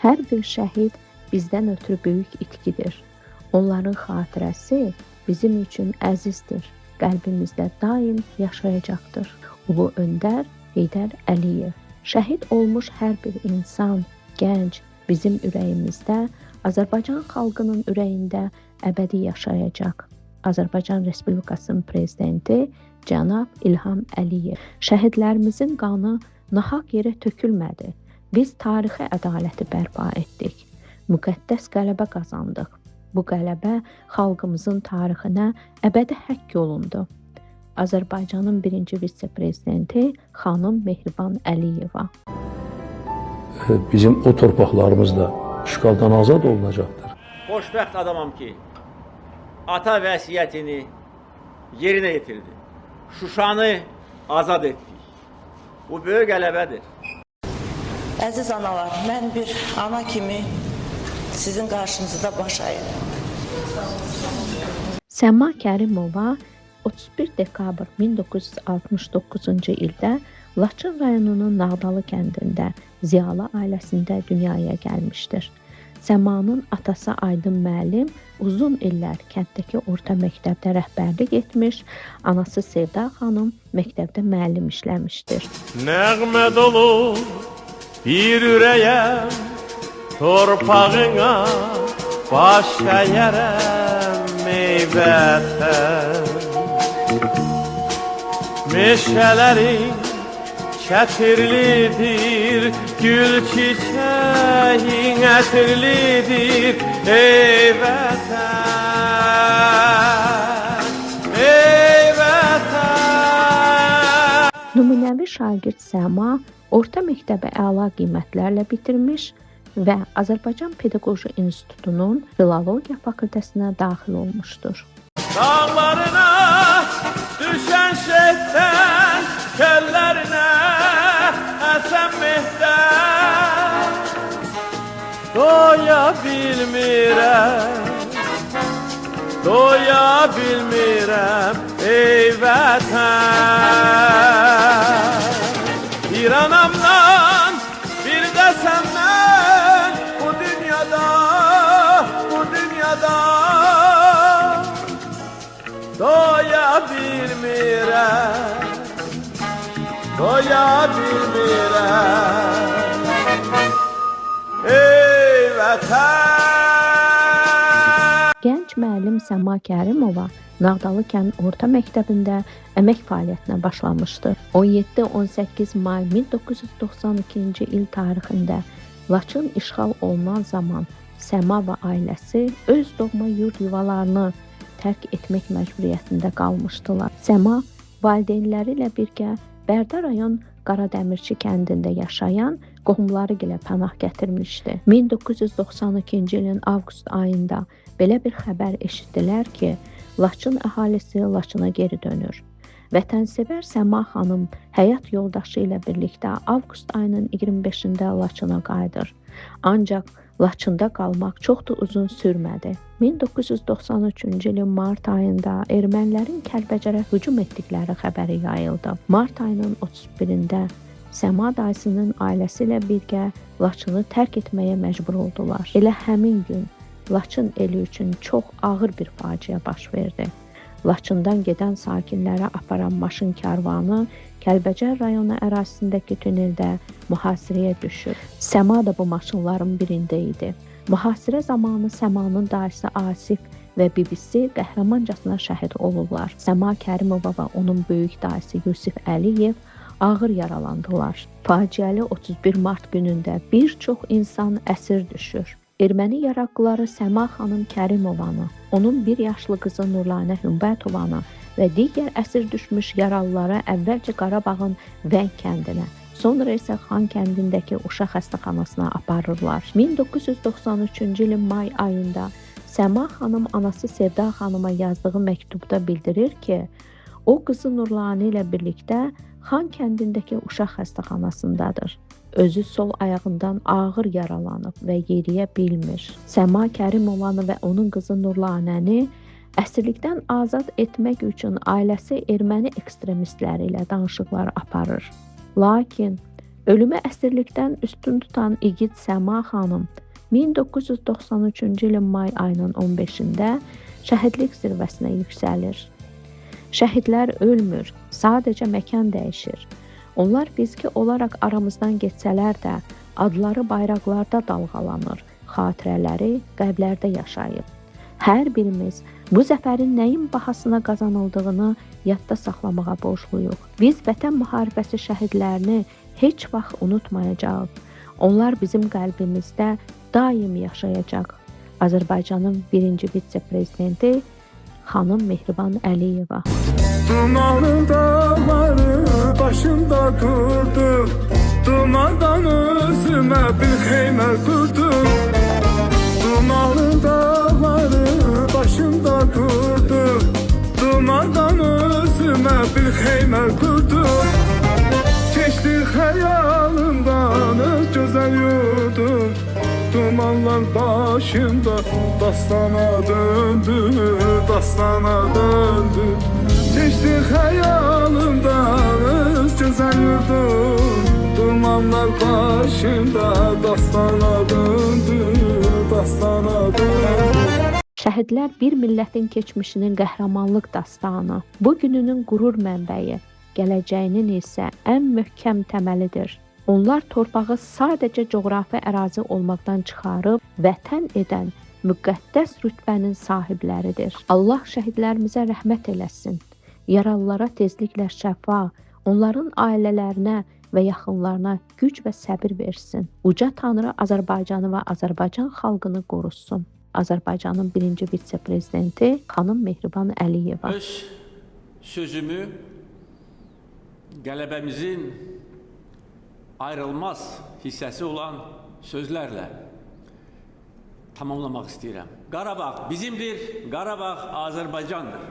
Hər bir şəhid bizdən ötürü böyük itkidir. Onların xatirəsi bizim üçün əzizdir. Qəlbimizdə daim yaşayacaqdır. Ulu öndər Heydər Əliyev. Şəhid olmuş hər bir insan, gənc bizim ürəyimizdə, Azərbaycan xalqının ürəyində əbədi yaşayacaq. Azərbaycan Respublikasının prezidenti cənab İlham Əliyev. Şəhidlərimizin qanı nahaq yerə tökülmədi. Biz tarixi ədaləti bərpa etdik. Müqəddəs qələbə qazandıq. Bu qələbə xalqımızın tarixinə əbədi həkk olundu. Azərbaycanın birinci vitse-prezidenti xanım Mehriban Əliyeva. Bizim o torpaqlarımız da işğaldan azad olunacaqdır. Xoşbəxt adamam ki, ata vəsiyyətini yerinə yetirdi. Şuşanı azad etdik. Bu böyük qələbədir. Əziz analar, mən bir ana kimi sizin qarşınızda baş əyirəm. Səma Kərimova 31 dekabr 1969-cu ildə Laçın rayonunun Nağdalı kəndində ziyalı ailəsində dünyaya gəlmişdir. Səmanın atası Aydın müəllim uzun illər kənddəki orta məktəbdə rəhbərlik etmiş, anası Sevda xanım məktəbdə müəllim işləmişdir. Nəğmə dolu bir ürəyəm, torpağına baş əyərəm ey vətən. Meşələrin çətirlidir, gül çiçəyin ətirlidir ey vətən, ey vətən. Nümunəvi şagird Səma orta məktəbi əla qiymətlərlə bitirmiş və Azərbaycan Pedaqoji İnstitutunun Filologiya fakültəsinə daxil olmuşdur. Dağlarına düşən şehdən, köllərinə əsən mehdən, doya bilmirəm ey vətən. Bir anamdan, bir də səndən bu dünyada doya bilmirəm ey vətən. Gənc müəllim Səma Kərimova Nağdalı kənd orta məktəbində əmək fəaliyyətinə başlamışdır. 17-18 may 1992-ci il tarixində Laçın işğal olunan zaman Səma və ailəsi öz doğma yurd yuvalarını tərk etmək məcburiyyətində qalmışdılar. Səma valideynləri ilə birgə Bərdə rayon Qaradəmirçi kəndində yaşayan qohumları ilə pənah gətirmişdi. 1992-ci ilin avqust ayında belə bir xəbər eşitdilər ki, Laçın əhalisi Laçına geri dönür. Vətənsevər Səma xanım həyat yoldaşı ilə birlikdə avqust ayının 25-də Laçına qayıdır. Ancaq Laçında qalmaq çox da uzun sürmədi. 1993-cü ilin mart ayında ermənilərin Kəlbəcərə hücum etdikləri xəbəri yayıldı. Mart ayının 31-də Səma dayısının ailəsi ilə birgə Laçını tərk etməyə məcbur oldular. Elə həmin gün Laçın eli üçün çox ağır bir faciə baş verdi. Laçından gedən sakinlərə aparan maşın karvanı Kəlbəcər rayonu ərazisindəki tuneldə mühasirəyə düşür. Səma da bu maşınların birində idi. Mühasirə zamanı Səmanın dayısı Asif və bibisi qəhrəmancasına şəhid olurlar. Səma Kərimova və onun böyük dayısı Yusif Əliyev ağır yaralandılar. Faciəli 31 mart günündə bir çox insan əsir düşür. Erməni yaraqlıları Səma xanım Kərimovanı, onun 1 yaşlı qızı Nurlanə Hümbətovanı və digər əsir düşmüş yaralıları əvvəlcə Qarabağın Vəng kəndinə, sonra isə Xan kəndindəki uşaq xəstəxanasına aparırlar. 1993-cü ilin may ayında Səma xanım anası Sevda xanıma yazdığı məktubda bildirir ki, o qızı Nurlanə ilə birlikdə Xan kəndindəki uşaq xəstəxanasındadır. Özü sol ayağından ağır yaralanıb və yeriyə bilmir. Səma Kərimovanı və onun qızı Nurlanəni əsirlikdən azad etmək üçün ailəsi erməni ekstremistləri ilə danışıqlar aparır. Lakin Ölümü əsirlikdən üstün tutan igid Səma xanım 1993-cü ilin may ayının 15-də şəhidlik zirvəsinə yüksəlir. Şəhidlər ölmür, sadəcə məkan dəyişir. Onlar fiziki olaraq aramızdan geçsələr də, adları bayraqlarda dalğalanır, xatirələri qəlblərdə yaşayıb. Hər birimiz bu zəfərin nəyin bahasına qazanıldığını yadda saxlamağa borcluyuq. Biz Vətən müharibəsi şəhidlərini heç vaxt unutmayacağıq. Onlar bizim qəlbimizdə daim yaşayacaq. Azərbaycanın birinci vitse-prezidenti xanım Mehriban Əliyeva. Dumanlı dağları başımda durdu, dumandan özümə bir xeymə qurdum. Dumanlı dağları başımda durdu, dumandan özümə bir xeymə qurdum. Keçdi xəyalımdan öz gözəl yurdum, dumanlar başımda dastana döndü, dastana döndü. Keçdi xəyalımdan öz gözəl yurdum, dumanlar başımda dastana döndü, dastana döndü. Şəhidlər bir millətin keçmişinin qəhrəmanlıq dastanı, bugününün qürur mənbəyi, gələcəyinin isə ən möhkəm təməlidir. Onlar torpağı sadəcə coğrafi ərazi olmaqdan çıxarıb, vətən edən müqəddəs rütbənin sahibləridir. Allah şəhidlərimizə rəhmət eləsin. Yaralılara tezliklə şəfa, onların ailələrinə və yaxınlarına güc və səbir versin. Uca Tanrı Azərbaycanı və Azərbaycan xalqını qorusun. Azərbaycanın birinci vitse-prezidenti xanım Mehriban Əliyeva. Öz sözümü qələbəmizin ayrılmaz hissəsi olan sözlərlə tamamlamaq istəyirəm. Qarabağ bizimdir, Qarabağ Azərbaycandır.